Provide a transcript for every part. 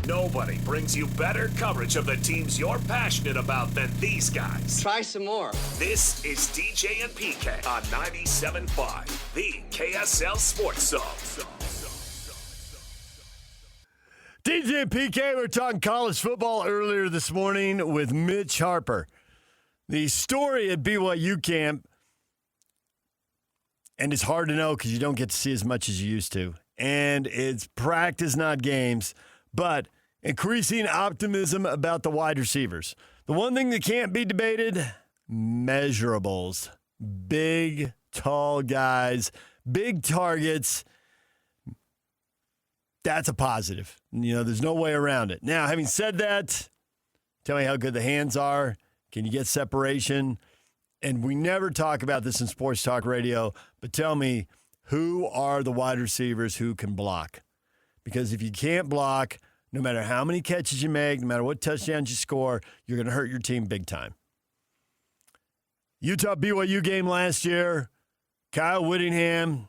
Nobody brings you better coverage of the teams you're passionate about than these guys. Try some more. This is DJ and PK on 97.5, the KSL Sports Zone. DJ and PK, we were talking college football earlier this morning with Mitch Harper. The story at BYU camp, and it's hard to know because you don't get to see as much as you used to. And it's practice, not games, but increasing optimism about the wide receivers. The one thing that can't be debated, measurables. Big, tall guys, big targets. That's a positive. You know, there's no way around it. Now, having said that, tell me how good the hands are. Can you get separation? And we never talk about this in sports talk radio, but tell me, who are the wide receivers who can block? Because if you can't block, no matter how many catches you make, no matter what touchdowns you score, you're going to hurt your team big time. Utah BYU game last year, Kyle Whittingham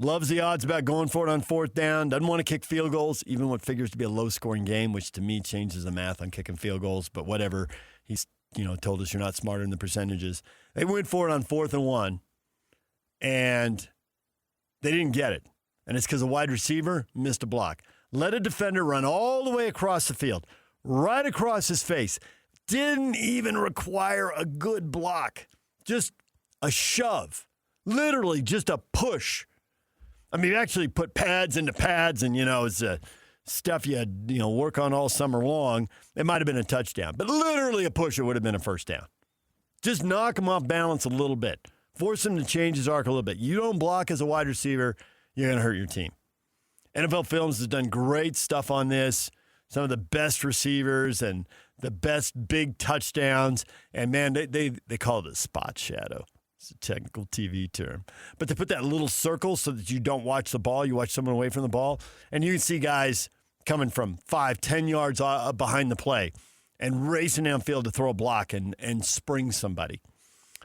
loves the odds about going for it on fourth down, doesn't want to kick field goals, even what figures to be a low-scoring game, which to me changes the math on kicking field goals, but whatever. He's told us you're not smarter than the percentages. They went for it on 4th and 1, and they didn't get it. And it's because a wide receiver missed a block. Let a defender run all the way across the field, right across his face. Didn't even require a good block. Just a shove. Literally just a push. I mean, actually put pads into pads, and, it's stuff you work on all summer long. It might have been a touchdown. But literally a push, it would have been a first down. Just knock him off balance a little bit. Force him to change his arc a little bit. You don't block as a wide receiver, you're going to hurt your team. NFL Films has done great stuff on this. Some of the best receivers and the best big touchdowns. And, man, they call it a spot shadow. It's a technical TV term. But they put that little circle so that you don't watch the ball. You watch someone away from the ball. And you can see guys coming from 5-10 yards behind the play and racing downfield to throw a block and spring somebody.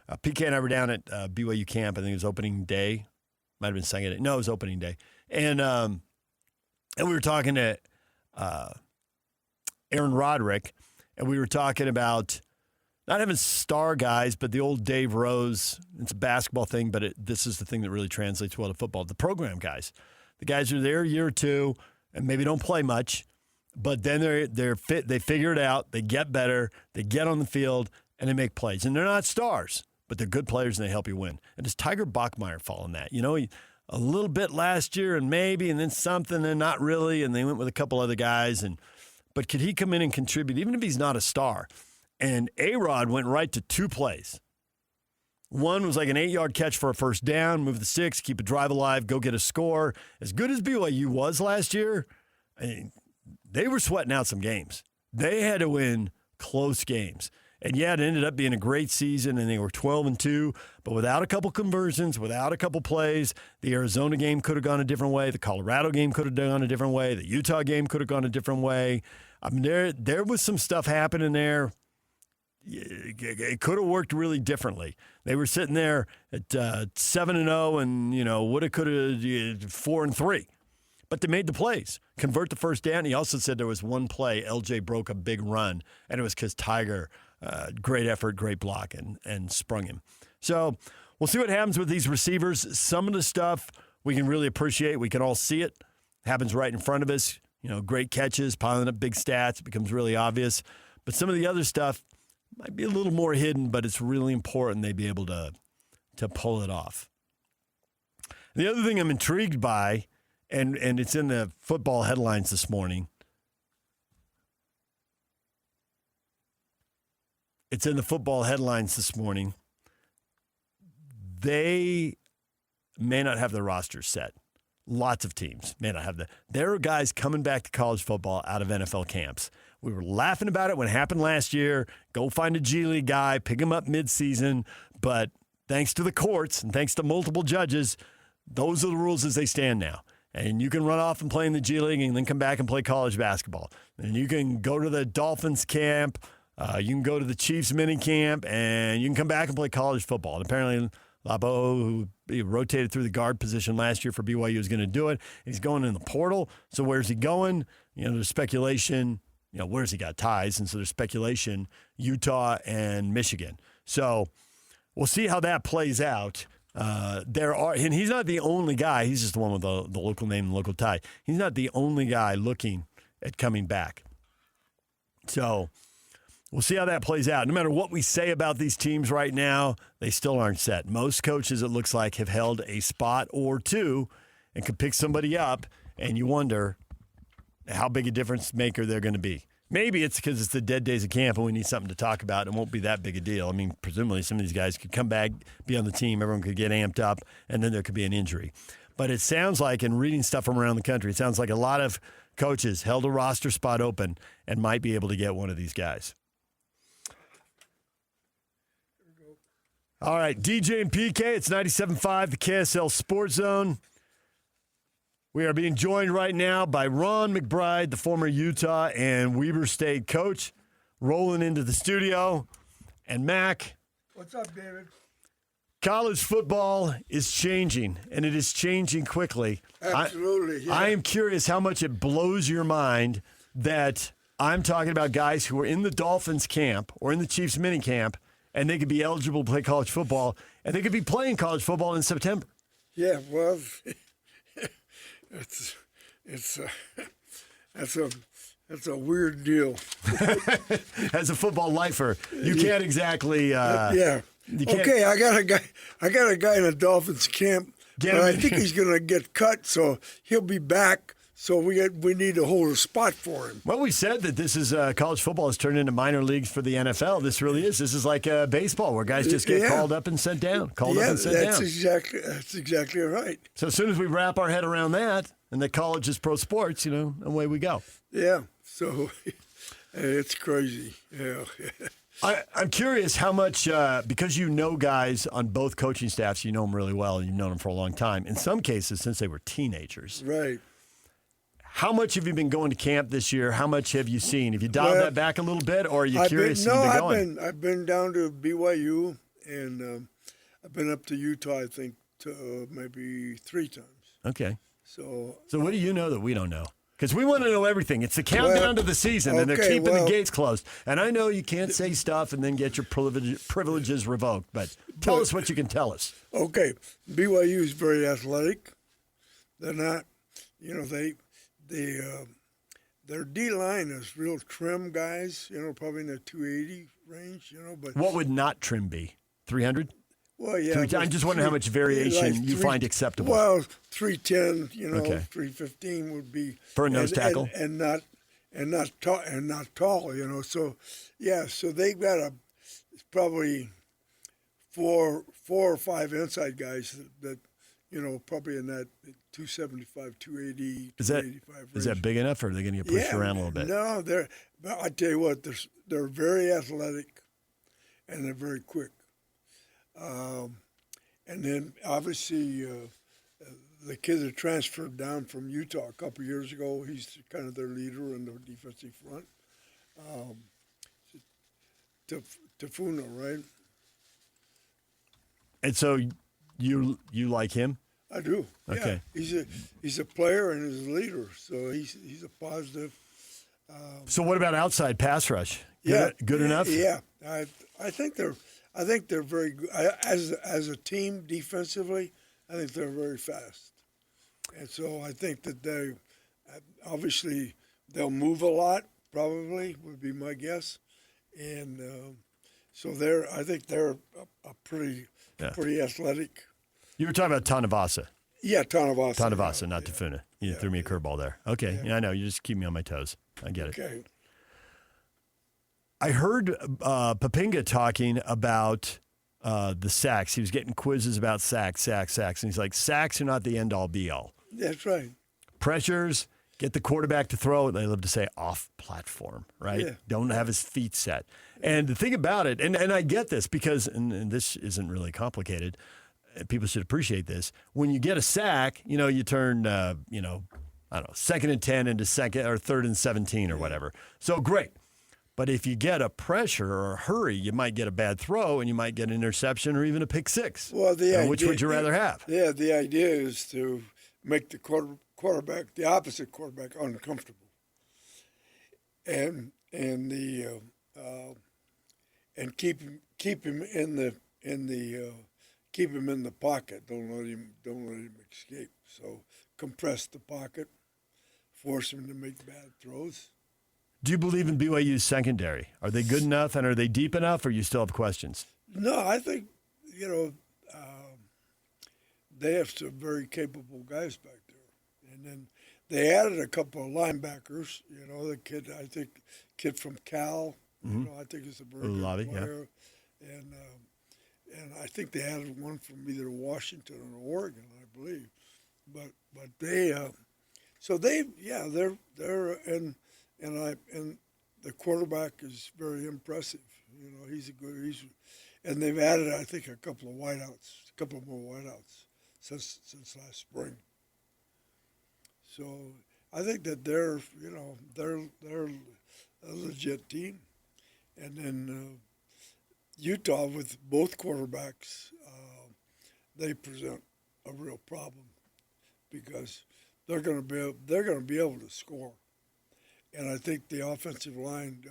PK and I were down at BYU camp. I think it was opening day. Might have been second day. No, it was opening day. And we were talking to Aaron Roderick, and we were talking about not having star guys, but the old Dave Rose. It's a basketball thing, but this is the thing that really translates well to football. The program guys. The guys who are there a year or two and maybe don't play much, but then they're fit. They figure it out. They get better. They get on the field, and they make plays. And they're not stars, but they're good players, and they help you win. And does Tiger Bachmeier fall in that? He a little bit last year and maybe, and then something and not really, and they went with a couple other guys. But could he come in and contribute, even if he's not a star? And A-Rod went right to 2 plays. One was like an 8-yard catch for a first down, move the 6, keep a drive alive, go get a score. As good as BYU was last year, they were sweating out some games. They had to win close games. And, yeah, it ended up being a great season, and they were 12-2. But without a couple conversions, without a couple plays, the Arizona game could have gone a different way. The Colorado game could have gone a different way. The Utah game could have ggone a different way. I mean, there was some stuff happening there. It could have worked really differently. They were sitting there at 7-0 and, woulda, coulda, 4-3. But they made the plays, convert the first down. He also said there was one play, LJ broke a big run, and it was because Tiger, great effort, great block, and sprung him. So we'll see what happens with these receivers. Some of the stuff we can really appreciate. We can all see it. Happens right in front of us. Great catches, piling up big stats. It becomes really obvious. But some of the other stuff might be a little more hidden, but it's really important they be able to pull it off. The other thing I'm intrigued by, and it's in the football headlines this morning. It's in the football headlines this morning. They may not have their rosters set. Lots of teams may not have that. There are guys coming back to college football out of NFL camps. We were laughing about it when it happened last year. Go find a G League guy, pick him up midseason. But thanks to the courts and thanks to multiple judges, those are the rules as they stand now. And you can run off and play in the G League and then come back and play college basketball. And you can go to the Dolphins camp. You can go to the Chiefs mini camp, and you can come back and play college football. And apparently Labo, who he rotated through the guard position last year for BYU, is going to do it. He's going in the portal. So where's he going? There's speculation. Where's he got ties? And so there's speculation, Utah and Michigan. So we'll see how that plays out. And he's not the only guy. He's just the one with the local name and local tie. He's not the only guy looking at coming back. So we'll see how that plays out. No matter what we say about these teams right now, they still aren't set. Most coaches, it looks like, have held a spot or two and could pick somebody up, and you wonder how big a difference maker they're going to be. Maybe it's because it's the dead days of camp and we need something to talk about. It won't be that big a deal. I mean, presumably some of these guys could come back, be on the team, everyone could get amped up, and then there could be an injury. But it sounds like, in reading stuff from around the country, it sounds like a lot of coaches held a roster spot open and might be able to get one of these guys. All right, DJ and PK, it's 97.5, the KSL Sports Zone. We are being joined right now by Ron McBride, the former Utah and Weber State coach, rolling into the studio. And Mac. What's up, David? College football is changing, and it is changing quickly. Absolutely. I am curious how much it blows your mind that I'm talking about guys who are in the Dolphins camp or in the Chiefs mini camp, and they could be eligible to play college football, and they could be playing college football in September. Yeah, well, that's a weird deal. As a football lifer, you can't exactly. Yeah. Okay, I got a guy in a Dolphins camp. But I think he's going to get cut, so he'll be back. So we need to hold a spot for him. Well, we said that this is college football has turned into minor leagues for the NFL. This really is. This is like baseball, where guys just get called up and sent down. That's exactly right. So as soon as we wrap our head around that, and that college is pro sports, away we go. Yeah. So it's crazy. Yeah. I'm curious how much, because you know guys on both coaching staffs, you know them really well, and you've known them for a long time. In some cases, since they were teenagers. Right. How much have you been going to camp this year? How much have you seen? Have you dialed that back a little bit, or are you curious? I've been down to BYU, and I've been up to Utah, I think, maybe 3 times. Okay. So what do you know that we don't know? Because we want to know everything. It's the countdown to the season, and they're keeping the gates closed. And I know you can't say stuff and then get your privileges revoked, but tell us what you can tell us. Okay. BYU is very athletic. They're not, their D-line is real trim guys, probably in the 280 range, But what would not trim be? 300? Well, yeah. I'm just wondering how much variation you find acceptable. Well, 310, 315 would be for a nose tackle, and not tall, So yeah, so they've got probably four or five inside guys that probably in that 275, 280, 285 range. Is that big enough, or are they going to get pushed around a little bit? No, I tell you what, they're very athletic, and they're very quick. And then obviously the kid that transferred down from Utah a couple of years ago, he's kind of their leader in the defensive front. Tafuna, right? And so you like him? I do. Okay. Yeah. He's a player and he's a leader, so he's a positive. So what about outside pass rush? Good enough? Yeah, I think they're very good. As a team defensively, I think they're very fast. And so I think that they'll move a lot, probably, would be my guess. And so I think they're a pretty athletic. You were talking about Tanavasa. Yeah, Tanavasa. Tanavasa, not Tafuna. You threw me a curveball there. Okay, yeah, I know. You just keep me on my toes. I get it. Okay. I heard Papinga talking about the sacks. He was getting quizzes about sacks. And he's like, sacks are not the end-all, be-all. That's right. Pressures, get the quarterback to throw. They love to say off-platform, right? Yeah. Don't have his feet set. And the thing about it, and I get this because, and this isn't really complicated, people should appreciate this. When you get a sack, you turn, I don't know, 2nd and 10 into 3rd and 17 or whatever. So great. But if you get a pressure or a hurry, you might get a bad throw and you might get an interception or even a pick six. Well, which would you rather have? Yeah, the idea is to make the quarterback, the opposite quarterback, uncomfortable, and keep him in the pocket. Don't let him escape. So compress the pocket, force him to make bad throws. Do you believe in BYU's secondary? Are they good enough and are they deep enough, or you still have questions? No, I think they have some very capable guys back there, and then they added a couple of linebackers. The kid from Cal. I think he's a very good player, and I think they added one from either Washington or Oregon, I believe. But they're and the quarterback is very impressive. And they've added, I think, a couple more wideouts since last spring. So I think that they're a legit team. And then Utah, with both quarterbacks, they present a real problem because they're going to be able to score. And I think the offensive line,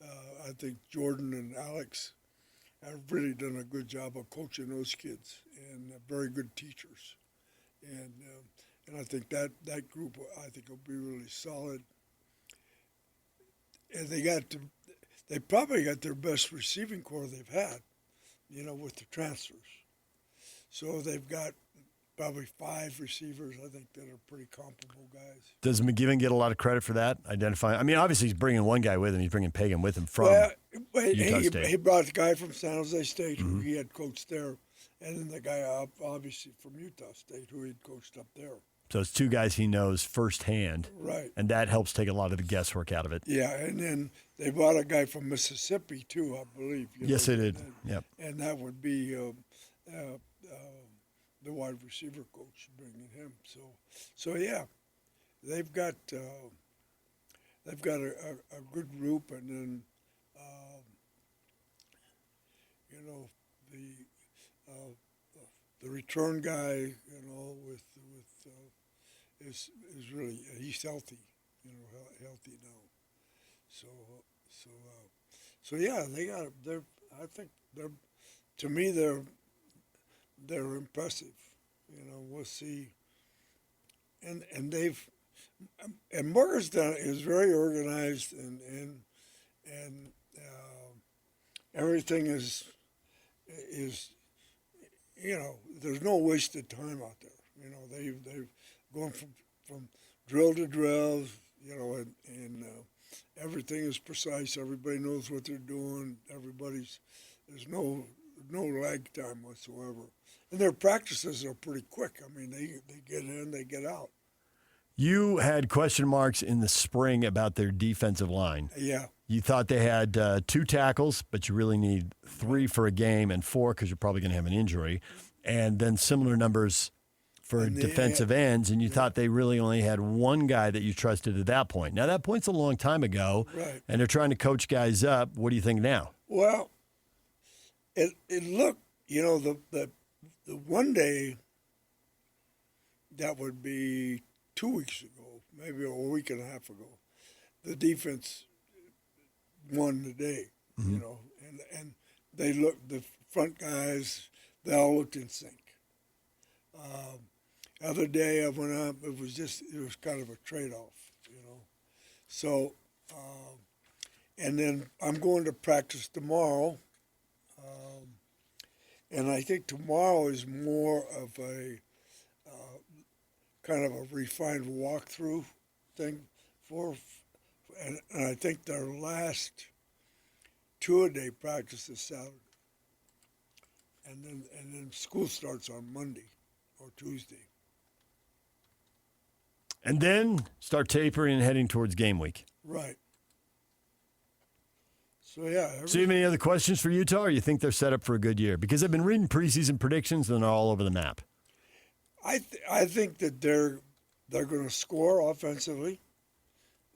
I think Jordan and Alex have really done a good job of coaching those kids, and very good teachers. And I think that group, I think, will be really solid. And they probably got their best receiving core they've had, with the transfers. So they've got probably 5 receivers, I think, that are pretty comparable guys. Does McGivern get a lot of credit for that? Obviously he's bringing one guy with him. He's bringing Pagan with him from Utah State. He brought the guy from San Jose State, who he had coached there, and then the guy, obviously, from Utah State, who he'd coached up there. So it's 2 guys he knows firsthand. Right. And that helps take a lot of the guesswork out of it. Yeah, and then they brought a guy from Mississippi, too, I believe. Yes, they did. Yep. And that would be the wide receiver coach bringing him. So yeah, they've got a good group, and then the return guy, is really, he's healthy, healthy now. So yeah, I think to me they're impressive. We'll see. And Morganstown is very organized, and everything is there's no wasted time out there. They've gone from drill to drill, and everything is precise. Everybody knows what they're doing. There's no lag time whatsoever. And their practices are pretty quick. I mean, they get in, they get out. You had question marks in the spring about their defensive line. Yeah. You thought they had 2 tackles, but you really need 3 for a game and 4 because you're probably going to have an injury. And then similar numbers for defensive ends, and you thought they really only had 1 guy that you trusted at that point. Now, that point's a long time ago, right, and they're trying to coach guys up. What do you think now? Well, it looked, the one day, that would be 2 weeks ago, maybe a week and a half ago, the defense won the day, and they looked, the front guys, they all looked in sync. Other day I went up, it was kind of a trade-off, So, and then I'm going to practice tomorrow, and I think tomorrow is more of a kind of a refined walkthrough thing and I think their last 2-a-day practice is Saturday, and then school starts on Monday or Tuesday. And then start tapering and heading towards game week. Right. So, yeah. So you have any other questions for Utah, or you think they're set up for a good year? Because I've been reading preseason predictions, and they're all over the map. I think that they're going to score offensively,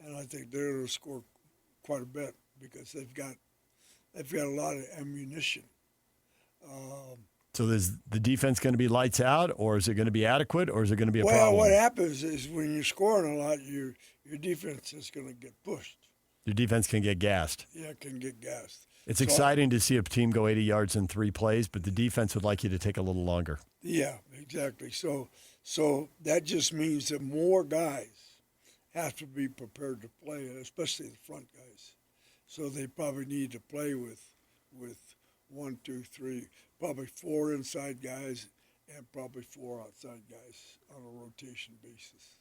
and I think they're going to score quite a bit because they've got a lot of ammunition. So is the defense going to be lights out, or is it going to be adequate, or is it going to be a Well, problem? what happens is when you're scoring a lot, your defense is going to get pushed. Your defense can get gassed. Yeah, it can get gassed. It's exciting to see a team go 80 yards in 3 plays, but the defense would like you to take a little longer. Yeah, exactly. So that just means that more guys have to be prepared to play, especially the front guys. So they probably need to play with 1, 2, 3, probably 4 inside guys and probably 4 outside guys on a rotation basis.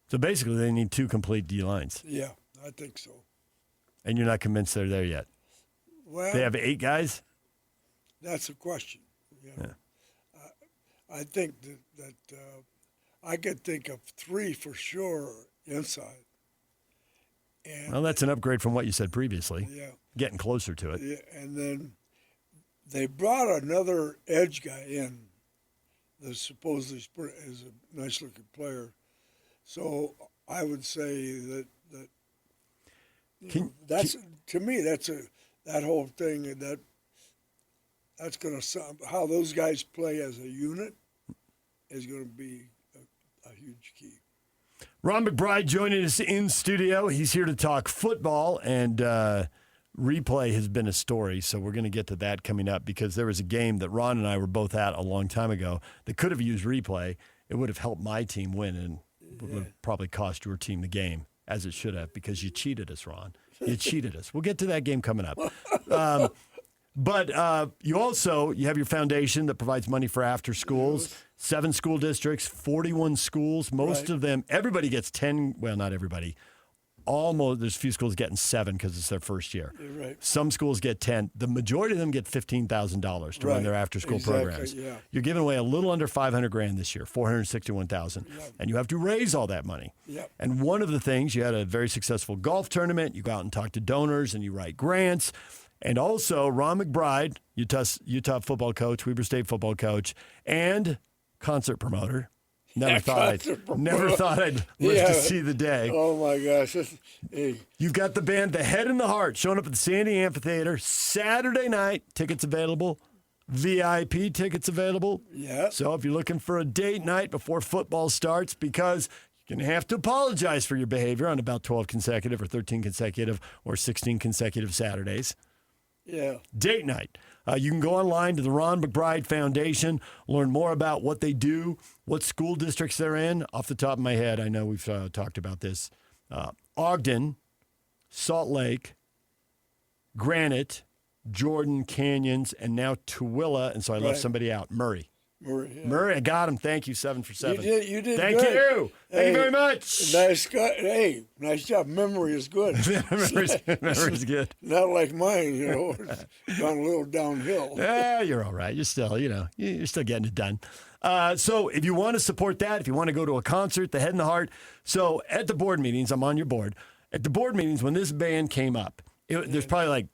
So basically, they need 2 complete D lines. Yeah, I think so. And you're not convinced they're there yet. Well, They have 8 guys? that's a question. You know? I think that I could think of 3 for sure inside. And Well, that's an upgrade from what you said previously. yeah, Getting closer to it. yeah, and then they brought another edge guy in that supposedly is a nice looking player. So I would say that to me that whole thing that's going to how those guys play as a unit is going to be a huge key. Ron McBride joining us in studio. He's here to talk football, and replay has been a story, so we're going to get to that coming up because there was a game that Ron and I were both at a long time ago that could have used replay. It would have helped my team win and would have probably cost your team the game, as it should have, because you cheated us, Ron. You cheated us. We'll get to that game coming up. But you have your foundation that provides money for after schools, 7 school districts, 41 schools. Most of them, everybody gets 10. Well, not everybody. Almost, there's a few schools getting 7 because it's their first year. Right. Some schools get 10. The majority of them get $15,000 to run their after school programs. Yeah. You're giving away a little under $500,000 this year, $461,000, and you have to raise all that money. Yep. And one of the things, you had a very successful golf tournament. You go out and talk to donors, and you write grants. And also, Ron McBride, Utah football coach, Weber State football coach, and concert promoter. Never thought I'd live to see the day. Oh my gosh! Hey. You've got the band The Head and the Heart showing up at the Sandy Amphitheater Saturday night. Tickets available. VIP tickets available. Yeah. So if you're looking for a date night before football starts, because you're going to have to apologize for your behavior on about 12 consecutive or 13 consecutive or 16 consecutive Saturdays. Yeah. Date night. You can go online to the Ron McBride Foundation, learn more about what they do, what school districts they're in. Off the top of my head, I know we've talked about this. Ogden, Salt Lake, Granite, Jordan, Canyons, and now Tooele, and so I left somebody out, Murray. Murray, I got him. Thank you, 7 for 7. You did Thank good. you. Thank you very much. Nice job. Memory is good. Memory's good. Not like mine, it's gone a little downhill. Yeah, you're all right. You're still, you're still getting it done. So if you want to support that, if you want to go to a concert, The Head and the Heart. So at the board meetings, I'm on your board. At the board meetings, when this band came up, there's probably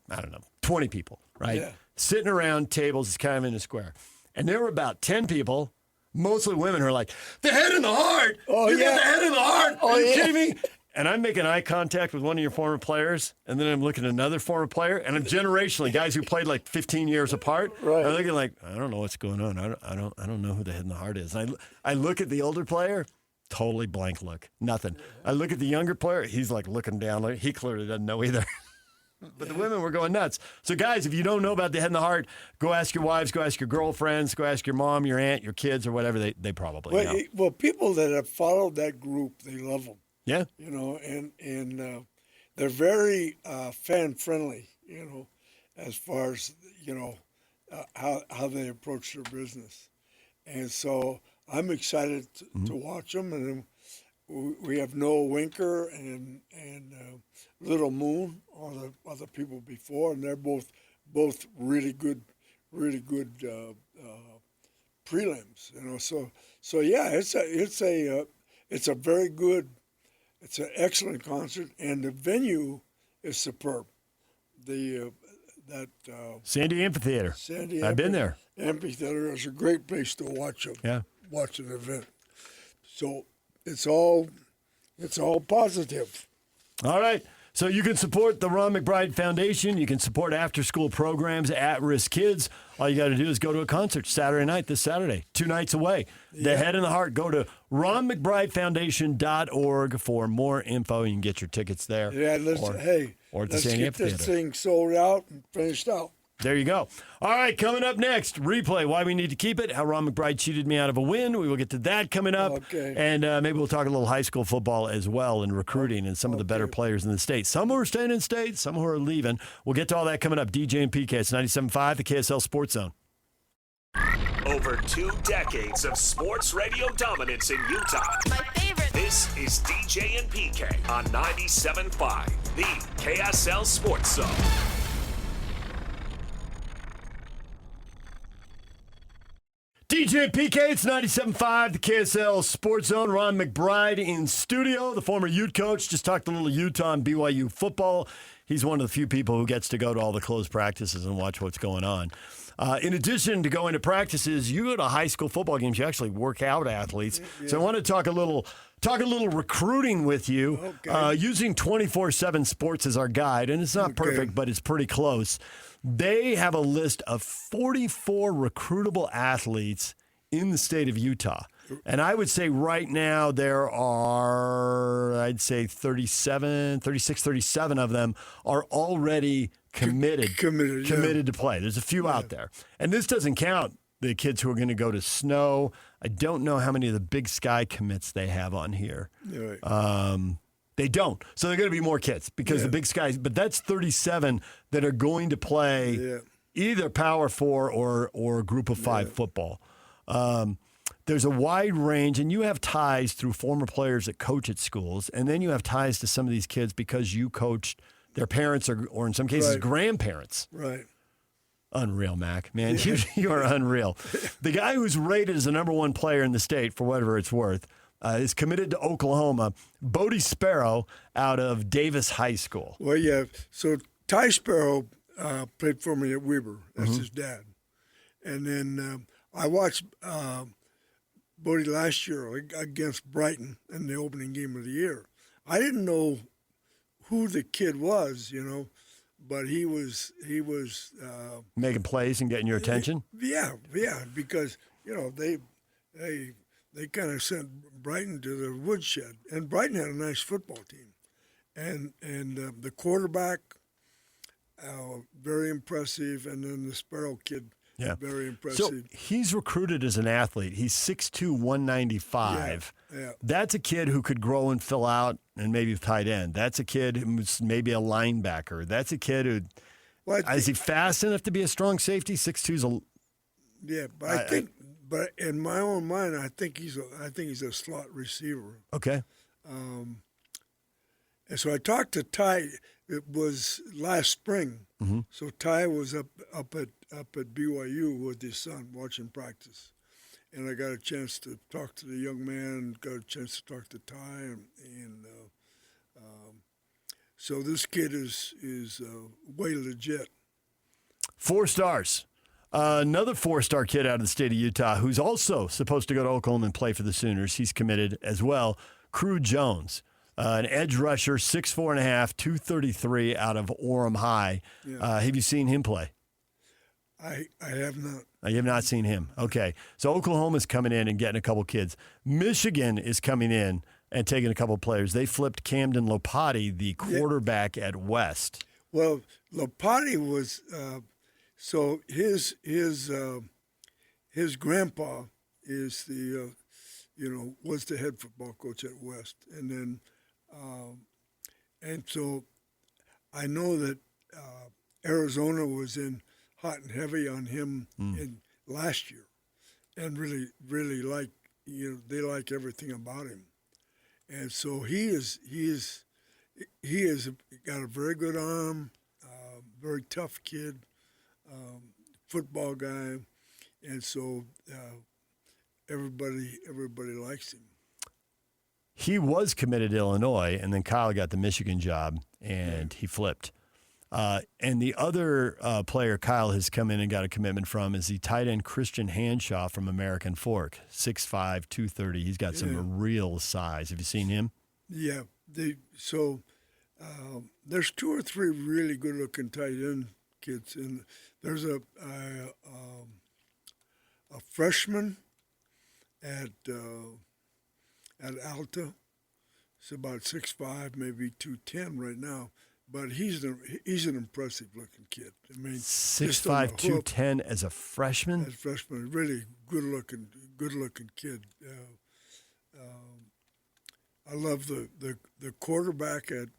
20 people, right? Yeah. Sitting around tables, it's kind of in a square. And there were about 10 people, mostly women, who are like, The Head and the Heart. Oh, you yeah. got The Head and the Heart. Oh, are you yeah. kidding me? And I'm making eye contact with one of your former players, and then I'm looking at another former player, and I'm generationally, guys who played like 15 years apart, right. are looking like, I don't know what's going on. I don't know who The Head and the Heart is. And I look at the older player, totally blank look, nothing. I look at the younger player, he's like looking down, like he clearly doesn't know either. But the women were going nuts. So, guys, if you don't know about The Head and the Heart, go ask your wives, go ask your girlfriends, go ask your mom, your aunt, your kids, or whatever. They probably know. Well, people that have followed that group, they love them. Yeah. And they're very fan-friendly, as far as, how they approach their business. And so I'm excited to watch them. And we have Noah Winker and Little Moon, or the other people before, and they're both really good prelims. So yeah, it's a very good, it's an excellent concert, and the venue is superb. Sandy Amphitheater. I've been there. Amphitheater is a great place to watch an event. So it's all positive. All right. So you can support the Ron McBride Foundation. You can support after-school programs, at-risk kids. All you got to do is go to a concert Saturday night, this Saturday, 2 nights away. The head and the heart. Go to ronmcbridefoundation.org for more info. You can get your tickets there. Yeah, or at the let's San get this Amphitheater. thing sold out and finished out. There you go. All right, coming up next, replay, why we need to keep it, how Ron McBride cheated me out of a win. We will get to that coming up. Okay. And maybe we'll talk a little high school football as well and recruiting and some of the better players in the state. Some who are staying in state, some who are leaving. We'll get to all that coming up. DJ and PK, it's 97.5, the KSL Sports Zone. Over 2 decades of sports radio dominance in Utah. My favorite. This is DJ and PK on 97.5, the KSL Sports Zone. DJ and PK, it's 97.5, the KSL Sports Zone. Ron McBride in studio, the former Ute coach. Just talked a little Utah and BYU football. He's one of the few people who gets to go to all the closed practices and watch what's going on. In addition to going to practices, you go to high school football games. You actually work out athletes. Yeah. So I want to talk a little recruiting with you, using 24/7 Sports as our guide. And it's not perfect, but it's pretty close. They have a list of 44 recruitable athletes in the state of Utah. And I would say right now there are, I'd say 37 of them are already committed to play. There's a few out there. And this doesn't count the kids who are going to go to Snow. I don't know how many of the Big Sky commits they have on here. Right. They don't. So they're going to be more kids because the Big Skies, but that's 37 that are going to play either Power 4 or Group of 5 football. There's a wide range, and you have ties through former players that coach at schools, and then you have ties to some of these kids because you coached their parents or in some cases, grandparents. Right. Unreal, Mac. Man, you are unreal. The guy who's rated as the number 1 player in the state, for whatever it's worth, is committed to Oklahoma. Bodie Sparrow out of Davis High School. Well, yeah. So Ty Sparrow played for me at Weber. That's his dad. And then I watched Bodie last year against Brighton in the opening game of the year. I didn't know who the kid was, but he was making plays and getting your attention. Yeah, because they kind of sent Brighton to the woodshed, and Brighton had a nice football team, and the quarterback, very impressive, and then the Sparrow kid, very impressive. So he's recruited as an athlete. He's 6'2", 195. Yeah. That's a kid who could grow and fill out and maybe tight end. That's a kid who's maybe a linebacker. That's a kid who is he fast enough to be a strong safety? 6'2's a but I think. But in my own mind, I think he's a slot receiver. Okay. And so I talked to Ty. It was last spring. Mm-hmm. So Ty was up at BYU with his son watching practice, and I got a chance to talk to the young man. Got a chance to talk to Ty, and so this kid is way legit. 4 stars. Another 4-star kid out of the state of Utah who's also supposed to go to Oklahoma and play for the Sooners. He's committed as well. Crew Jones, an edge rusher, 6'4.5", 233 out of Orem High. Yeah. Have you seen him play? I have not. You have not seen him. Okay. So Oklahoma's coming in and getting a couple kids. Michigan is coming in and taking a couple players. They flipped Camden Lopati, the quarterback at West. Well, Lopati was so his grandpa is the was the head football coach at West, and then and so I know that Arizona was in hot and heavy on him in last year, and really like they like everything about him, and so he is got a very good arm, very tough kid, football guy, and so everybody likes him. He was committed to Illinois, and then Kyle got the Michigan job, and he flipped. And the other player Kyle has come in and got a commitment from is the tight end Christian Hanshaw from American Fork, 6'5", 230. He's got some real size. Have you seen him? Yeah. There's 2 or 3 really good-looking tight end kids, and there's a freshman at Alta. He's about 6'5", maybe 210 right now, but he's an impressive-looking kid. I mean, 6'5", 210 as a freshman. As a freshman, really good-looking kid. I love the quarterback at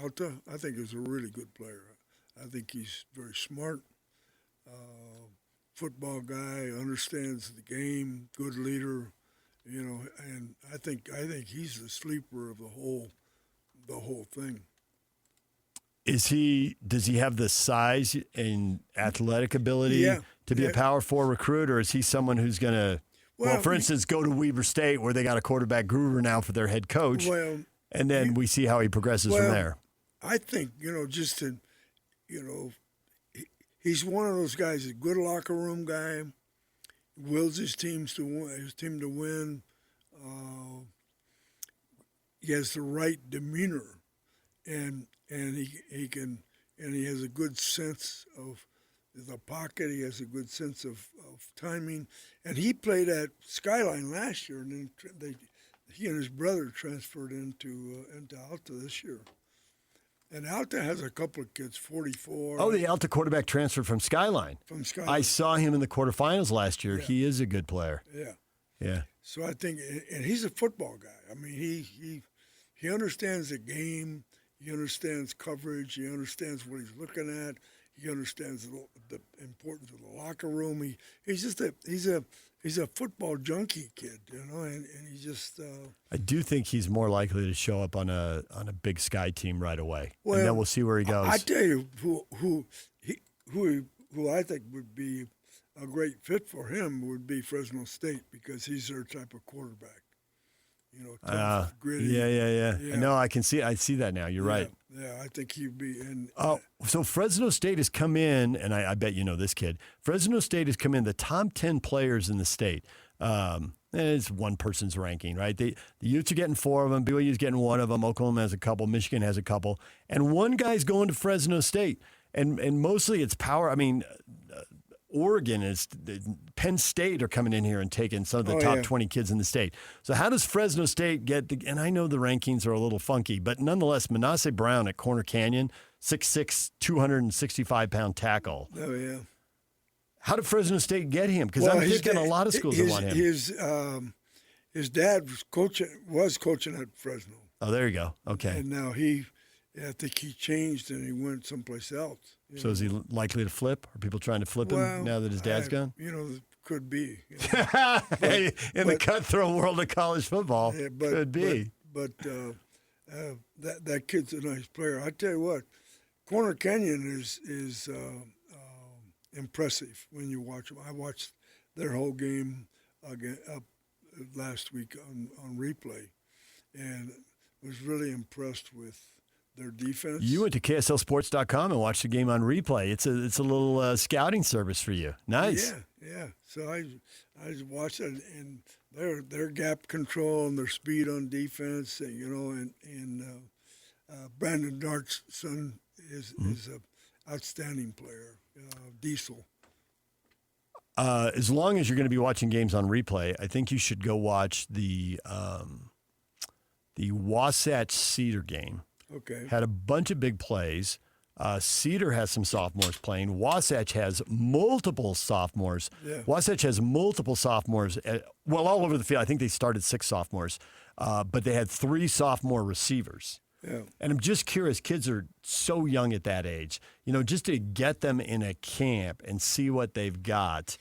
Alta. I think he's a really good player. I think he's very smart, football guy, understands the game, good leader, and I think he's the sleeper of the whole thing. Does he have the size and athletic ability to be a Power 4 recruit, or is he someone who's going to, for instance, go to Weber State where they got a quarterback guru now for their head coach, and then we see how he progresses from there? I think, he's one of those guys, a good locker room guy, wills his team to win. He has the right demeanor, and he has a good sense of the pocket. He has a good sense of timing, and he played at Skyline last year, and then he and his brother transferred into Alta this year. And Alta has a couple of kids, 44. Oh, the Alta quarterback transferred from Skyline. Skyline. I saw him in the quarterfinals last year. Yeah. He is a good player. Yeah. So I think, and he's a football guy. I mean, he understands the game. He understands coverage. He understands what he's looking at. He understands the importance of the locker room. He's a football junkie kid, and he just. I do think he's more likely to show up on a Big Sky team right away, well, and then we'll see where he goes. I tell you who I think would be a great fit for him would be Fresno State, because he's their type of quarterback. Tough, gritty. Yeah. No, I see that now. You're right. Yeah, I think he'd be in. So Fresno State has come in, and I bet you know this kid. Fresno State has come in the top 10 players in the state. And it's one person's ranking, right? The Utes are getting 4 of them. BYU's getting 1 of them. Oklahoma has a couple. Michigan has a couple. And one guy's going to Fresno State. And mostly it's power. I mean, Oregon Penn State are coming in here and taking some of the top 20 kids in the state. So how does Fresno State get and I know the rankings are a little funky, but nonetheless, Manasseh Brown at Corner Canyon, 6'6", 265-pound tackle. Oh, yeah. How did Fresno State get him? Because I'm thinking a lot of schools want him. His dad was coaching at Fresno. Oh, there you go. Okay. And now I think he changed and he went someplace else. So is he likely to flip? Are people trying to flip him now that his dad's gone? Could be. In the cutthroat world of college football, could be. But that kid's a nice player. I tell you what, Corner Canyon is impressive when you watch them. I watched their whole game again up last week on replay, and was really impressed with their defense. You went to KSLSports.com and watched the game on replay. It's a little scouting service for you. Nice. Yeah. So I watched it, and their gap control and their speed on defense, and Brandon Dart's son is an outstanding player, Diesel. As long as you're going to be watching games on replay, I think you should go watch the Wasatch Cedar game. Okay. Had a bunch of big plays. Cedar has some sophomores playing. Wasatch has multiple sophomores. Yeah. Wasatch has multiple sophomores, all over the field. I think they started 6 sophomores, but they had 3 sophomore receivers. Yeah. And I'm just curious, kids are so young at that age, just to get them in a camp and see what they've got.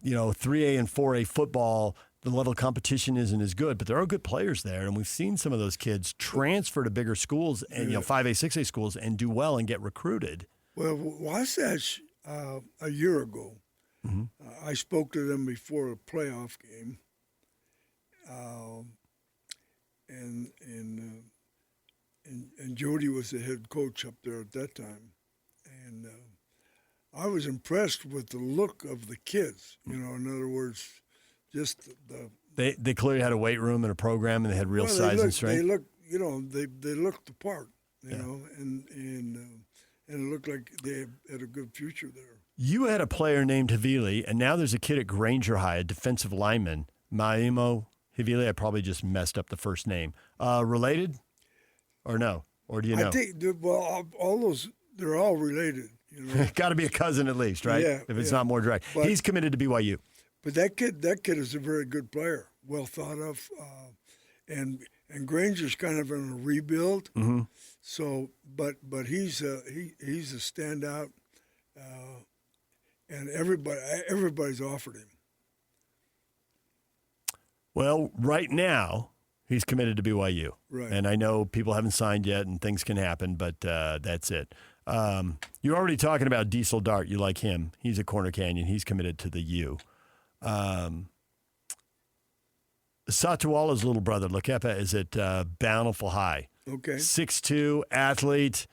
3A and 4A football, the level of competition isn't as good, but there are good players there. And we've seen some of those kids transfer to bigger schools and, 5A, 6A schools and do well and get recruited. Well, Wasatch, a year ago, I spoke to them before a playoff game. And Jody was the head coach up there at that time. And I was impressed with the look of the kids, in other words, just They clearly had a weight room and a program, and they had real size and strength. They looked the part. you know, and it looked like they had a good future there. You had a player named Havili, and now there's a kid at Granger High, a defensive lineman, Maimo Havili. I probably just messed up the first name. Related or no? Or do you know? I think, all those, they're all related. You know? Got to be a cousin at least, right? Yeah, if it's not more direct. But he's committed to BYU. But that kid is a very good player, well thought of, and Granger's kind of in a rebuild. Mm-hmm. So, but he's a standout, and everybody's offered him. Well, right now he's committed to BYU, right? And I know people haven't signed yet, and things can happen, but that's it. You're already talking about Diesel Dart. You like him? He's a Corner Canyon. He's committed to the U. Satuala's little brother, Lakepa, is at Bountiful High. Okay. 6'2", athlete.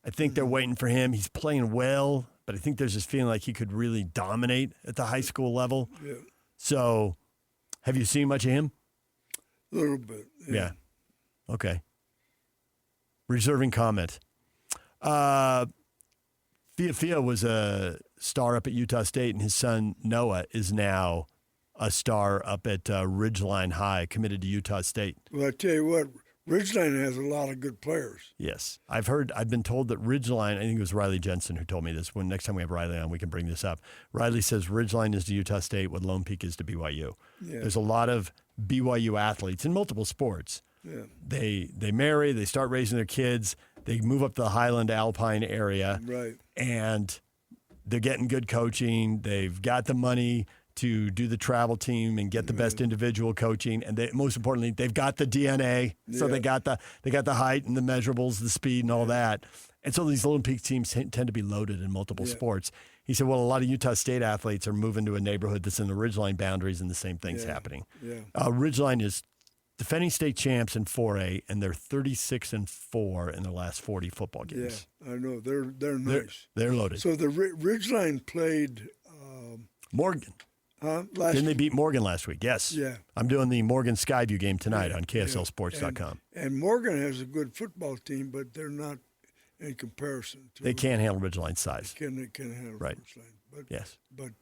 I think they're waiting for him. He's playing well, but I think there's this feeling like he could really dominate at the high school level. Yeah. So, have you seen much of him? A little bit. Yeah. Okay. Reserving comment. Fia was a star up at Utah State, and his son Noah is now a star up at Ridgeline High, committed to Utah State. Well, I tell you what, Ridgeline has a lot of good players. Yes. I've been told that Ridgeline, I think it was Riley Jensen who told me this. When next time we have Riley on, we can bring this up. Riley says Ridgeline is to Utah State what Lone Peak is to BYU. Yeah. There's a lot of BYU athletes in multiple sports. Yeah. They marry, they start raising their kids, they move up to the Highland Alpine area. Right. And they're getting good coaching. They've got the money to do the travel team and get the best individual coaching, and most importantly, they've got the DNA. So they got the height and the measurables, the speed, and all that. And so these Lone Peak teams tend to be loaded in multiple sports. He said, well, a lot of Utah State athletes are moving to a neighborhood that's in the Ridgeline boundaries, and the same thing's happening. Yeah. Ridgeline is defending state champs in 4A, and they're 36-4 in their last 40 football games. Yeah, I know. They're nice. They're loaded. So the Ridgeline played Morgan. Didn't they beat Morgan last week? Yes. Yeah. I'm doing the Morgan Skyview game tonight on KSLSports.com. And Morgan has a good football team, but they're not in comparison to. They can't handle Ridgeline's size. They can't handle Ridgeline. But, yes. But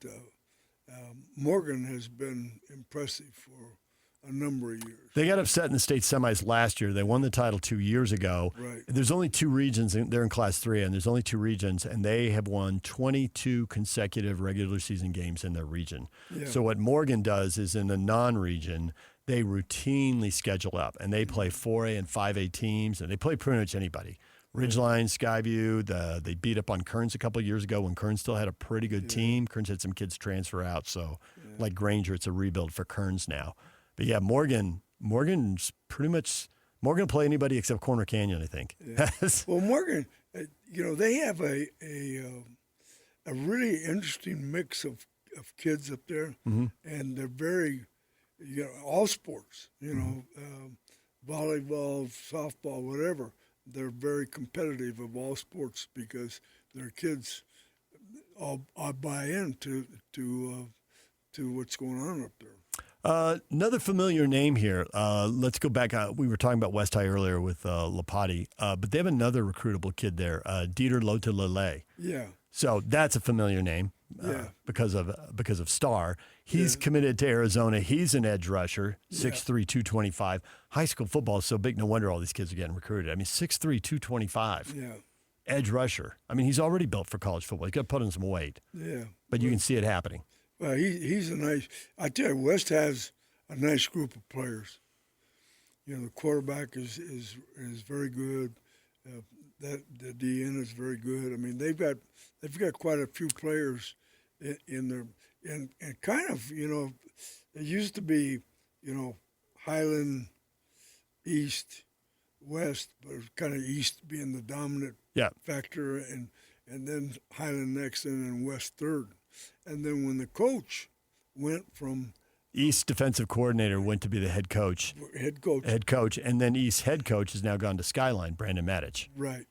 Morgan has been impressive for a number of years. They got upset in the state semis last year. They won the title 2 years ago. Right. There's only 2 regions. They're in Class 3, and there's only 2 regions, and they have won 22 consecutive regular season games in their region. Yeah. So what Morgan does is in the non-region, they routinely schedule up, and they play 4A and 5A teams, and they play pretty much anybody. Ridgeline, Skyview, they beat up on Kearns a couple of years ago when Kearns still had a pretty good team. Kearns had some kids transfer out, so like Granger, it's a rebuild for Kearns now. But yeah, Morgan's pretty much – Morgan will play anybody except Corner Canyon, I think. Yeah. Well, Morgan, they have a really interesting mix of kids up there, and they're very, all sports, volleyball, softball, whatever. They're very competitive of all sports because their kids all buy into what's going on up there. Another familiar name here. Let's go back. We were talking about West High earlier with Lapati, but they have another recruitable kid there, Dieter Lotelele. Yeah. So that's a familiar name because of Star. He's committed to Arizona. He's an edge rusher, 6'3", 225. High school football is so big, no wonder all these kids are getting recruited. I mean, 6'3", 225. Yeah. Edge rusher. I mean, he's already built for college football. He's got to put on some weight. Yeah. But you can see it happening. Well, he's a nice. I tell you, West has a nice group of players. The quarterback is very good. The DN is very good. I mean, they've got quite a few players in there, and kind of it used to be Highland, East, West, but it was kind of East being the dominant factor, and then Highland next, and then West third. And then when the coach went from East defensive coordinator went to be the head coach, and then East head coach has now gone to Skyline, Brandon Matich. Right.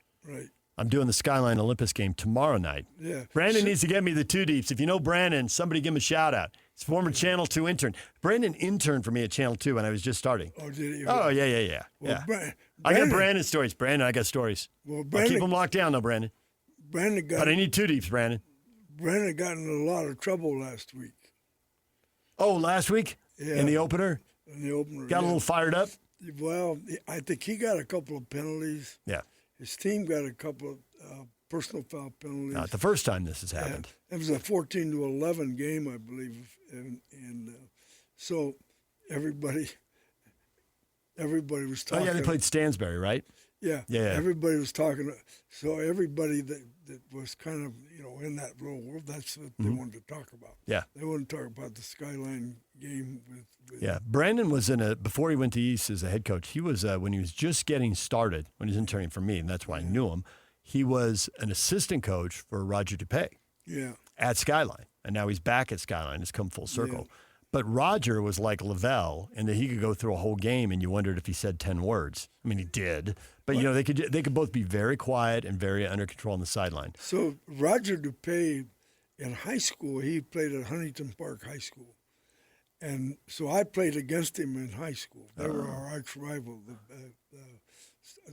I'm doing the Skyline Olympus game tomorrow night. Yeah. Brandon needs to get me the 2 deeps. If you know Brandon, somebody give him a shout out. He's former Channel 2 intern. Brandon interned for me at Channel 2 when I was just starting. Oh, did he? Oh, yeah. Well, I got Brandon stories. Brandon, I got stories. Well, I'll keep them locked down, though, Brandon. Brandon got. But I need two deeps, Brandon. Brandon got in a lot of trouble last week. Oh, last week? Yeah. In the opener? In the opener. Got a little fired up? Well, I think he got a couple of penalties. Yeah. His team got a couple of personal foul penalties. Not the first time this has happened. It was a 14-11 game, I believe, and so everybody was talking. Oh, yeah, they played Stansbury, right? Yeah, Yeah. Everybody was talking. So everybody that was kind of in that role, that's what they wanted to talk about. Yeah. They wanted to talk about the Skyline game with Yeah, Brandon was before he went to East as a head coach, he was, when he was just getting started, when he was interning for me, and that's why I knew him, he was an assistant coach for Roger DuPay at Skyline. And now he's back at Skyline. It's come full circle. Yeah. But Roger was like Lavelle in that he could go through a whole game and you wondered if he said 10 words. I mean, he did. But, they could both be very quiet and very under control on the sideline. So Roger DuPay, in high school, he played at Huntington Park High School. And so I played against him in high school. They were our arch rival,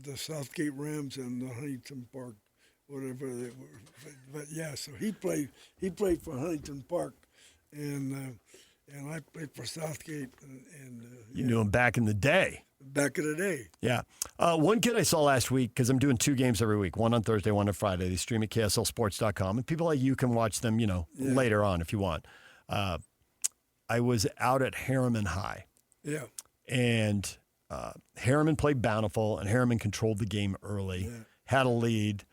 the Southgate Rams and the Huntington Park, whatever they were. But yeah, so he played for Huntington Park, and I played for Southgate. And you knew him back in the day. Back in the day. Yeah. One kid I saw last week, because I'm doing 2 games every week, one on Thursday, one on Friday. They stream at KSLSports.com, and people like you can watch them, later on if you want. I was out at Harriman High. Yeah. And Harriman played Bountiful, and Harriman controlled the game early, had a lead.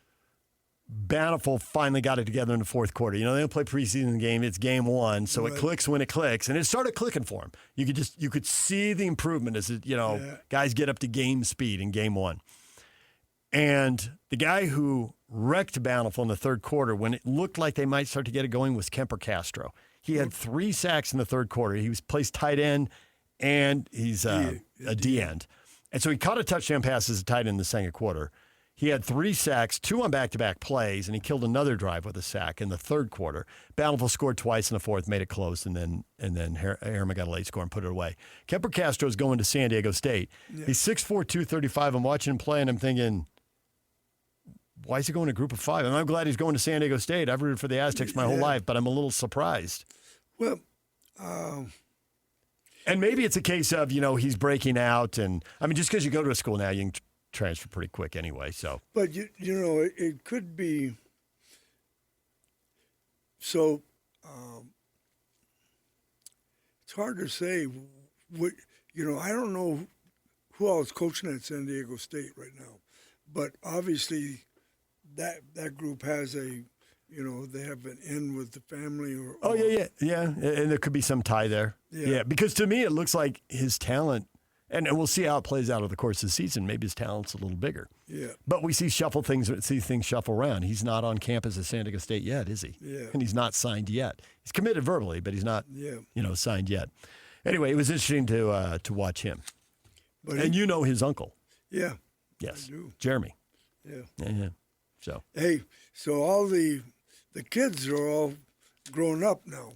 Bountiful finally got it together in the fourth quarter. They don't play preseason game. It's game one, so it clicks when it clicks. And it started clicking for him. You could see the improvement as guys get up to game speed in game one. And the guy who wrecked Bountiful in the third quarter when it looked like they might start to get it going was Kemper Castro. He had 3 sacks in the third quarter. He was placed tight end, and he's a D-end. And so he caught a touchdown pass as a tight end in the second quarter. He had 3 sacks, 2 on back-to-back plays, and he killed another drive with a sack in the third quarter. Bountiful scored twice in the fourth, made it close, and then Harriman got a late score and put it away. Kemper Castro is going to San Diego State. Yeah. He's 6'4", 235. I'm watching him play, and I'm thinking, why is he going to Group of 5? And I'm glad he's going to San Diego State. I've rooted for the Aztecs my whole life, but I'm a little surprised. Well, and maybe it's a case of, he's breaking out. And, I mean, just because you go to a school now, you can transfer pretty quick anyway. So, but, it could be. So, it's hard to say. I don't know who else is coaching at San Diego State right now. But obviously, that group has they have an in with the family. Yeah, and there could be some tie there. Yeah, because to me it looks like his talent, and we'll see how it plays out over the course of the season. Maybe his talent's a little bigger. Yeah, but we see things shuffle around. He's not on campus at San Diego State yet, is he? Yeah, and he's not signed yet. He's committed verbally, but he's not. Signed yet. Anyway, it was interesting to watch him. But his uncle. Yeah. Yes, I do. Jeremy. Yeah. So. Hey, so all the kids are all grown up now.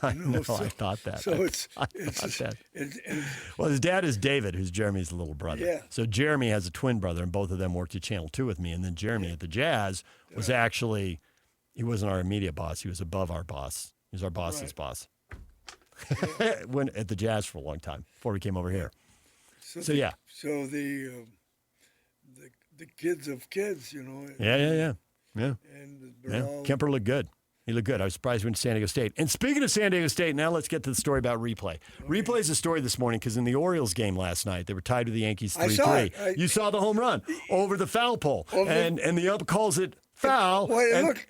I know. So, I thought that. So well, his dad is David, who's Jeremy's little brother. Yeah. So Jeremy has a twin brother, and both of them worked at Channel 2 with me. And then Jeremy at the Jazz was actually, he wasn't our immediate boss. He was above our boss. He was our boss's boss. Went at the Jazz for a long time before we came over here. So the kids of kids, Yeah. And Kemper looked good. He looked good. I was surprised he went to San Diego State. And speaking of San Diego State, now let's get to the story about replay. Okay. Replay's a story this morning because in the Orioles game last night, they were tied with the Yankees 3-3. I saw it. You saw the home run over the foul pole. And the ump calls it foul,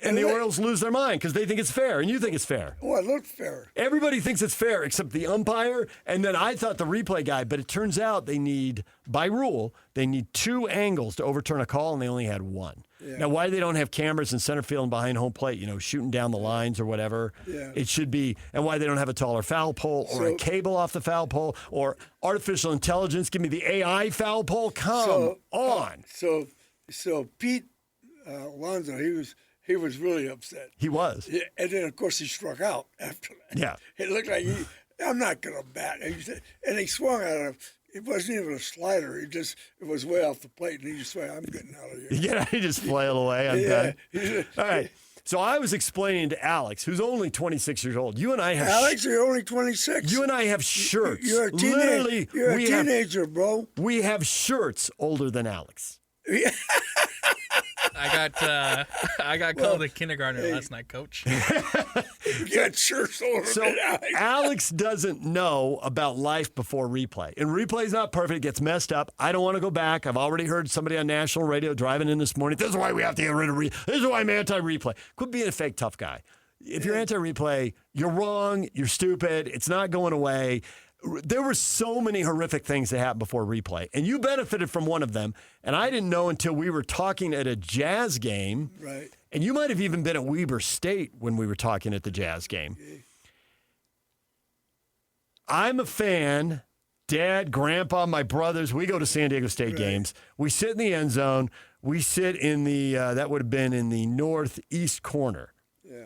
and the Orioles lose their mind because they think it's fair, and you think it's fair. Oh, it looked fair. Everybody thinks it's fair except the umpire, and then I thought the replay guy, but it turns out by rule, they need 2 angles to overturn a call, and they only had 1. Yeah. Now, why they don't have cameras in center field and behind home plate, shooting down the lines or whatever, it should be, and why they don't have a taller foul pole or a cable off the foul pole or artificial intelligence, give me the AI foul pole, come on. So Pete Alonso, he was really upset. He was. Yeah, and then, of course, he struck out after that. Yeah. It looked like I'm not going to bat. And he swung at him. It wasn't even a slider. It was way off the plate, and he just went, I'm getting out of here. Yeah, he just flail away. I'm done. Yeah. All right. So I was explaining to Alex, who's only 26 years old. You and I have Alex, you're only 26. You and I have shirts. You're a Literally, You're a teenager, bro. We have shirts older than Alex. I got called a kindergartner last night, Coach. You got shirts older than Alex. Alex doesn't know about life before replay. And replay's not perfect. It gets messed up. I don't want to go back. I've already heard somebody on national radio driving in this morning. This is why we have to get rid of This is why I'm anti-replay. Quit being a fake tough guy. If you're anti-replay, you're wrong. You're stupid. It's not going away. There were so many horrific things that happened before replay, and you benefited from one of them. And I didn't know until we were talking at a Jazz game. Right. And you might have even been at Weber State when we were talking at the Jazz game. Okay. I'm a fan. Dad, Grandpa, my brothers, we go to San Diego State games. We sit in the end zone. We sit in the, that would have been in the northeast corner. Yeah.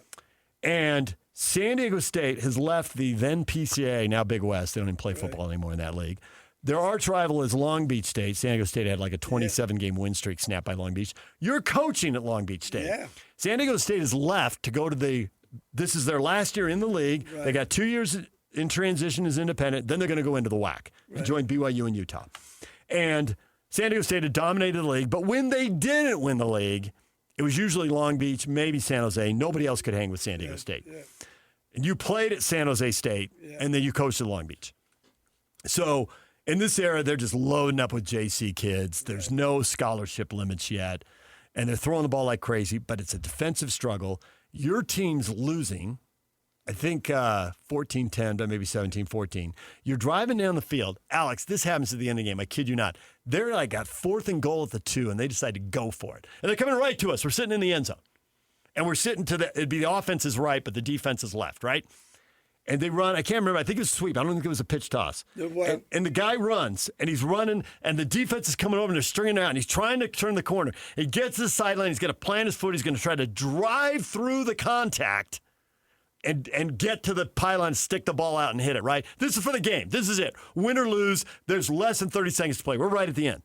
And San Diego State has left the then PCA, now Big West. They don't even play football anymore in that league. Their arch rival is Long Beach State. San Diego State had like a 27-game win streak snapped by Long Beach. You're coaching at Long Beach State. Yeah. San Diego State has left to go to this is their last year in the league. Right. They got 2 years in transition as independent. Then they're going to go into the WAC and join BYU and Utah. And San Diego State had dominated the league. But when they didn't win the league, it was usually Long Beach, maybe San Jose. Nobody else could hang with San Diego State. Yeah. And you played at San Jose State, and then you coached at Long Beach. So in this era, they're just loading up with JC kids. There's no scholarship limits yet, and they're throwing the ball like crazy, but it's a defensive struggle. Your team's losing, I think 14-10, but maybe 17-14. You're driving down the field. Alex, this happens at the end of the game. I kid you not. They're like got 4th and goal at the 2, and they decide to go for it. And they're coming right to us. We're sitting in the end zone. And we're sitting it'd be the offense is right, but the defense is left, right? And they run, I can't remember, I think it was a sweep. I don't think it was a pitch toss. And the guy runs, and he's running, and the defense is coming over, and they're stringing it out, and he's trying to turn the corner. He gets to the sideline, he's going to plant his foot, he's going to try to drive through the contact and get to the pylon, stick the ball out and hit it, right? This is for the game. This is it. Win or lose, there's less than 30 seconds to play. We're right at the end.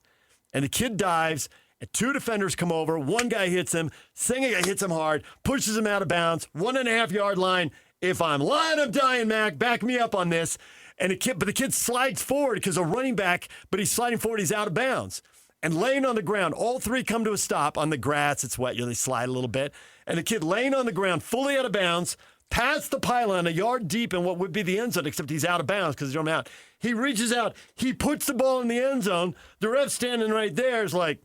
And the kid dives, and 2 defenders come over. One guy hits him. Second guy hits him hard, pushes him out of bounds, 1.5-yard line. If I'm lying, I'm dying, Mac. Back me up on this. But the kid slides forward because a running back, but he's sliding forward. He's out of bounds. And laying on the ground, all 3 come to a stop on the grass. It's wet. They slide a little bit. And the kid laying on the ground, fully out of bounds, past the pylon, a yard deep in what would be the end zone, except he's out of bounds because he's on out. He reaches out. He puts the ball in the end zone. The ref standing right there is like,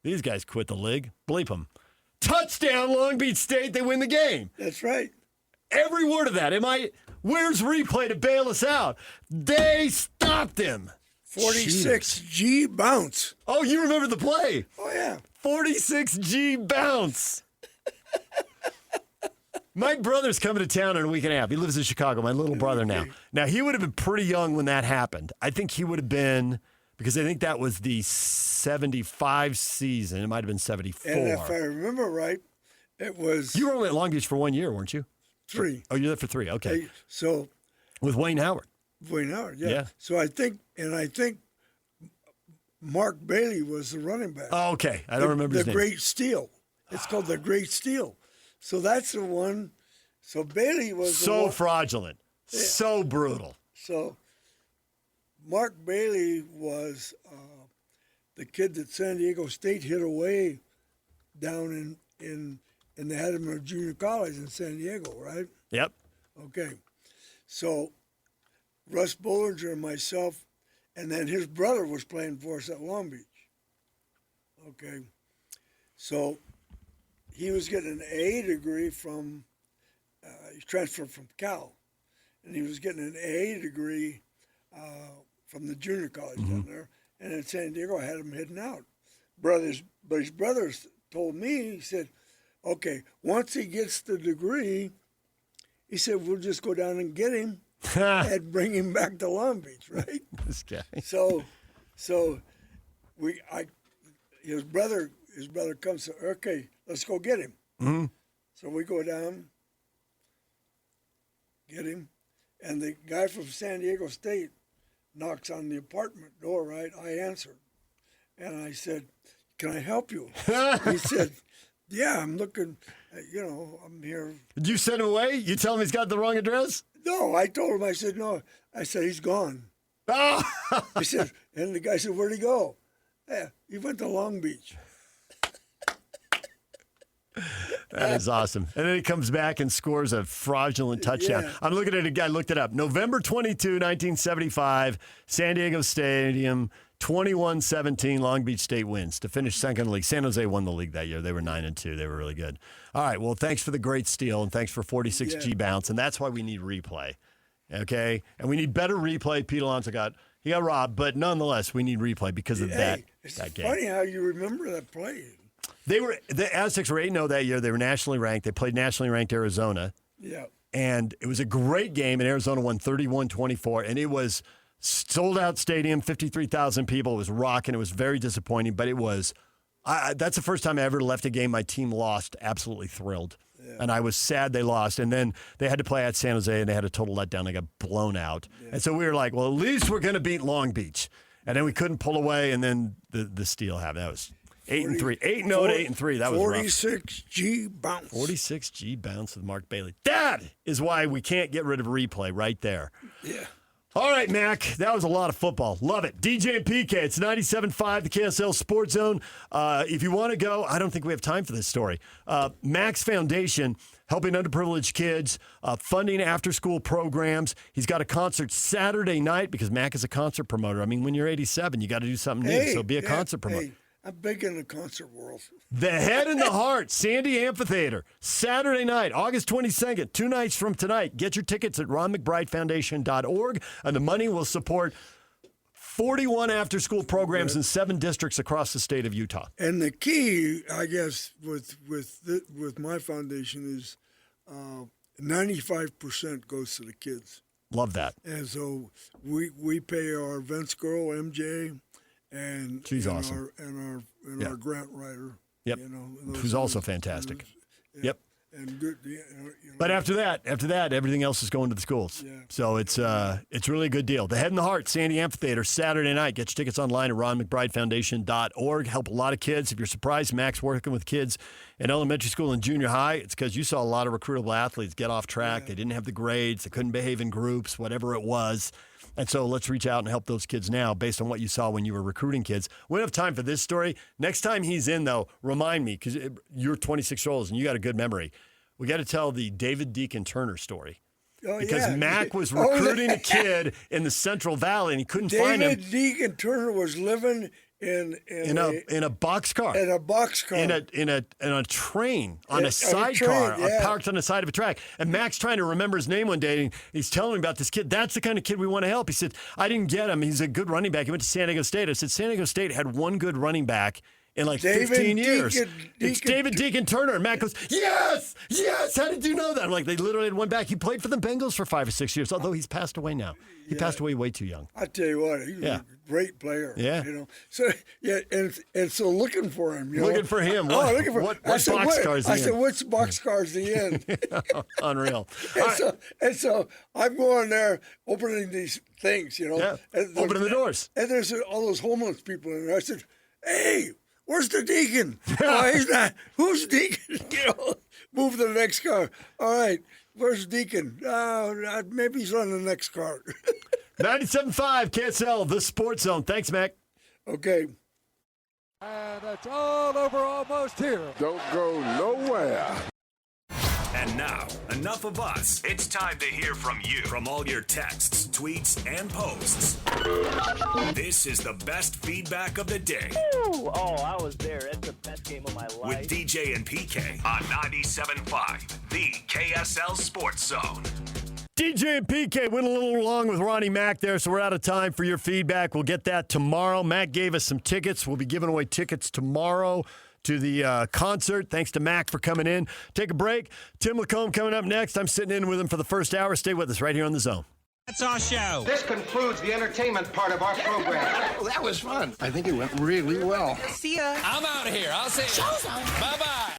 these guys quit the league. Bleep them. Touchdown, Long Beach State. They win the game. That's right. Every word of that. Where's replay to bail us out? They stopped him. 46G bounce. Oh, you remember the play? Oh, yeah. 46G bounce. My brother's coming to town in a week and a half. He lives in Chicago, my little brother now. Now, he would have been pretty young when that happened. I think he would have been, because I think that was the 75 season. It might have been 74. And if I remember right, it was... You were only at Long Beach for 1 year, weren't you? 3. Oh, you're there for 3. Okay. So... With Wayne Howard. Wayne Howard, yeah. So I think Mark Bailey was the running back. Oh, okay. I don't remember his name. The Great Steal. It's called the Great Steal. So that's the one. So Bailey was so fraudulent, so brutal. So Mark Bailey was the kid that San Diego State hit away down in they had him at junior college in San Diego, right? Yep. Okay. So Russ Bollinger and myself, and then his brother was playing for us at Long Beach. Okay. So he was getting an A degree from, he transferred from Cal, and he was getting an A degree from the junior college down there. And in San Diego, I had him heading out. But his brothers told me, he said, okay, once he gets the degree, he said, we'll just go down and get him and bring him back to Long Beach, right? This guy. So his brother comes to, okay, let's go get him. Mm-hmm. So we go down, get him, and the guy from San Diego State knocks on the apartment door, right? I answered. And I said, "Can I help you?" He said, "Yeah, I'm looking, I'm here." Did you send him away? You tell him he's got the wrong address? No, I told him, I said, "No." I said, "He's gone." Oh! He said, and the guy said, "Where'd he go?" "Yeah, he went to Long Beach." That is awesome. And then he comes back and scores a fraudulent touchdown. Yeah. I'm looking at a guy, looked it up. November 22, 1975, San Diego Stadium, 21-17, Long Beach State wins to finish second in the league. San Jose won the league that year. They were 9-2. They were really good. All right, well, thanks for the great steal, and thanks for 46G bounce, and that's why we need replay, okay? And we need better replay. Pete Alonso got robbed, but nonetheless, we need replay because of that game. Funny how you remember that play. The Aztecs were 8-0 that year. They were nationally ranked. They played nationally ranked Arizona. Yeah. And it was a great game, and Arizona won 31-24, and it was sold-out stadium, 53,000 people. It was rocking. It was very disappointing, but it was that's the first time I ever left a game my team lost absolutely thrilled. Yeah. And I was sad they lost. And then they had to play at San Jose, and they had a total letdown. They got blown out. Yeah. And so we were like, well, at least we're going to beat Long Beach. And then we couldn't pull away, and then the steal happened. That was 8-3. 8-0 to 8-3. That was 46G bounce. 46G bounce with Mark Bailey. That is why we can't get rid of replay right there. Yeah. All right, Mac. That was a lot of football. Love it. DJ and PK. It's 97.5, the KSL Sports Zone. If you want to go, I don't think we have time for this story. Mac's Foundation, helping underprivileged kids, funding after-school programs. He's got a concert Saturday night because Mac is a concert promoter. I mean, when you're 87, you got to do something new, so be a concert promoter. Hey, I'm big in the concert world. The Head and the Heart, Sandy Amphitheater, Saturday night, August 22nd, 2 nights from tonight. Get your tickets at ronmcbridefoundation.org, and the money will support 41 after-school programs in 7 districts across the state of Utah. And the key, I guess, with my foundation is 95% goes to the kids. Love that. And so we pay our events girl, MJ, and she's awesome. Our grant writer. Yep. Who's also fantastic. Yep. And good. But after that, everything else is going to the schools. Yeah. So it's really a good deal. The Head and the Heart, Sandy Amphitheater, Saturday night. Get your tickets online at ronmcbridefoundation.org. Help a lot of kids. If you're surprised Mac's working with kids in elementary school and junior high, it's because you saw a lot of recruitable athletes get off track. Yeah. They didn't have the grades. They couldn't behave in groups, whatever it was. And so let's reach out and help those kids now based on what you saw when you were recruiting kids. We don't have time for this story. Next time he's in, though, remind me, because you're 26 years old and you got a good memory. We got to tell the David Deacon Turner story. Oh, because Mac was recruiting a kid in the Central Valley and he couldn't find him. David Deacon Turner was living in a boxcar. In a boxcar. In a train on a sidecar, parked on the side of a track. And Mac's trying to remember his name one day, and he's telling me about this kid. That's the kind of kid we want to help. He said, I didn't get him. He's a good running back. He went to San Diego State. I said, San Diego State had one good running back in like 15 years. It's David Deacon Turner. And Mac goes, yes, how did you know that? I'm like, they literally had one back. He played for the Bengals for 5 or 6 years, although he's passed away now. He passed away way too young. I tell you what, he was a great player. Yeah. So, and so looking for him. Looking for him. Looking for what boxcar's I said, which boxcar's the end? Unreal. And so I'm going there, opening these things, Yeah, opening the doors. And there's all those homeless people in there. I said, hey, where's the deacon? Oh, he's not. Who's Deacon? Move to the next car. All right. Where's Deacon? Maybe he's on the next car. 97.5 KSL, the Sports Zone. Thanks, Mac. Okay. And it's all over almost here. Don't go nowhere. And now, enough of us. It's time to hear from you. From all your texts, tweets, and posts. This is the best feedback of the day. Woo! Oh, I was there. It's the best game of my life. With DJ and PK on 97.5, the KSL Sports Zone. DJ and PK went a little long with Ronnie Mac there, so we're out of time for your feedback. We'll get that tomorrow. Mac gave us some tickets. We'll be giving away tickets tomorrow to the concert. Thanks to Mac for coming in. Take a break. Tim Lacombe coming up next. I'm sitting in with him for the first hour. Stay with us right here on The Zone. That's our show. This concludes the entertainment part of our program. That was fun. I think it went really well. See ya. I'm out of here. I'll see you. Bye-bye.